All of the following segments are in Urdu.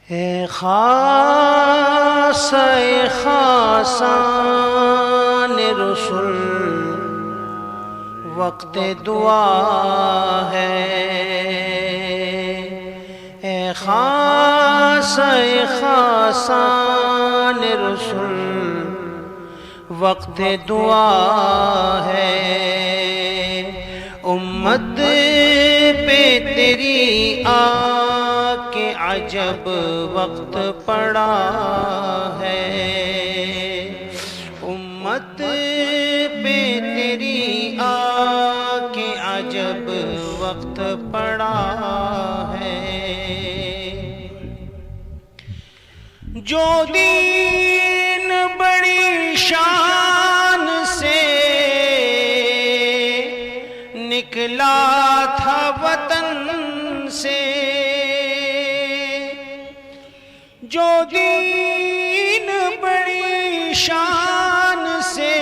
اے خاص خاصان رسول وقت دعا ہے، اے خاص خاصان رسول وقت دعا ہے، امت پہ تیری آ کے عجب وقت پڑا ہے، امت پہ تیری آ کے عجب وقت پڑا ہے، جو دین بڑی شان سے نکلا تھا وطن سے، جو دین بڑی شان سے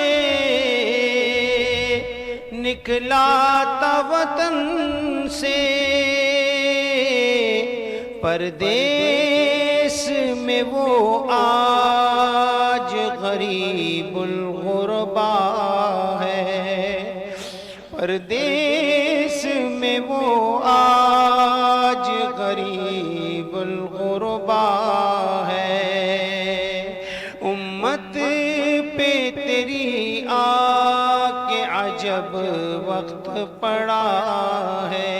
نکلا تھا وطن سے، پردیس میں وہ آج غریب الغربا ہے، پردیس میں وہ آج غریب الغربا ہے، امت پہ تیری آ کے عجب وقت پڑا ہے،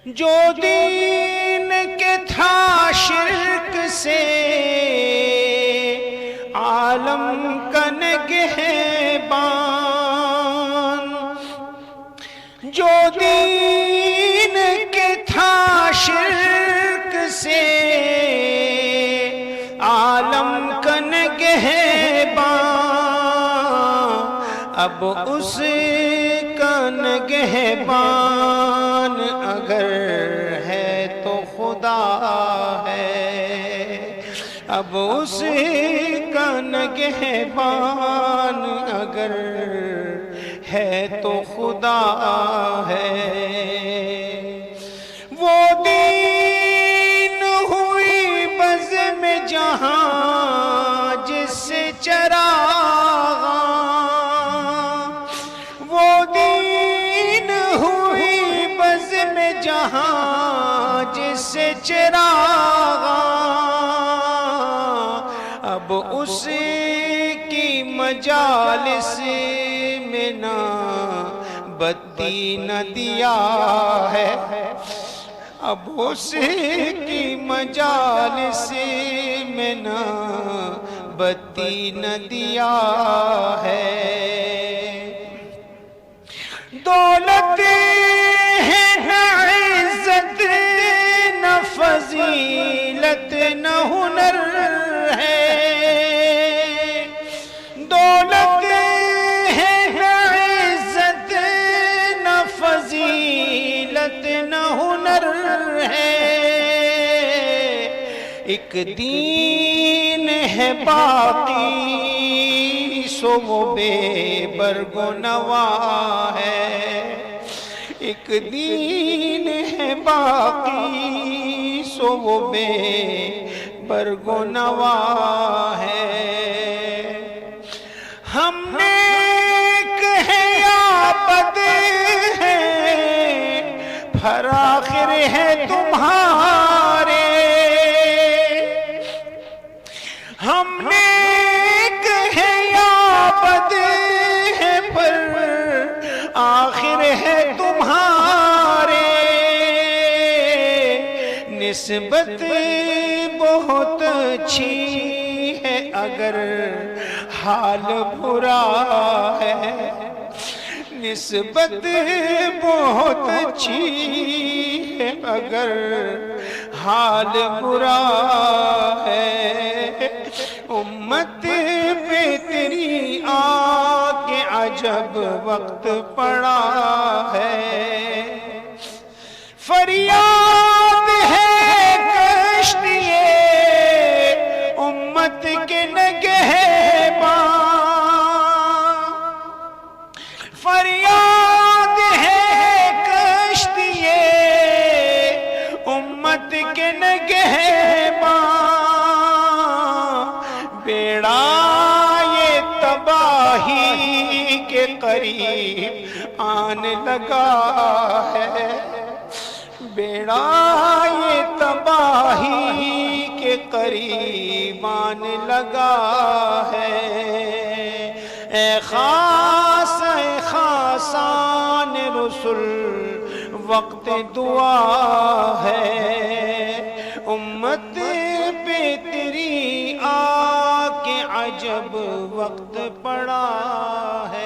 جو دین کے تھا شرک سے عالم کا نگہبان، جو دین کے تھا شرک سے عالم کا نگہبان، اب اس کا نگہبان اگر ہے تو خدا ہے، اب اس کا نگہبان اگر ہے تو خدا ہے، وہ دین ہوئی بزم جہاں جس سے چراغاں، وہ دین ہوئی بزم جہاں جس سے چراغاں، اب اس کی مجالس میں نہ بتی نہ دیا ہے، اب اس کی مجالس میں نہ بتی نہ دیا ہے، دولت ہے نہ عزت نہ فضیلت نہ ہنر ہے، دولت ہے نہ عزت نہ فضیلت نہ ہنر ہے، ایک دین ہے باقی سو وہ بے برگ و نوا ہے، ایک دین ہے باقی سو وہ بے برگ و نوا ہے، ہم نیک ہے یا بد ہے پھر آخر ہے تمہارے، ہم نیک ہے یا بد ہے پر آخر ہے تمہارے، نسبت بہت اچھی ہے اگر حال برا ہے، نسبت بہت اچھی ہے اگر حال برا ہے، امت پہ تیری آ کے عجب وقت پڑا ہے، فریاد ہے کشتیے امت کے نگہبان، فریاد ہے کشتیے امت کے نگہباں، بیڑا یہ تباہی کے قریب آنے لگا ہے، بیڑا یہ تباہی کے قریب آنے لگا ہے۔ اے خاصان رسل وقت دعا ہے، امت پہ تیری آ کے عجب وقت پڑا ہے۔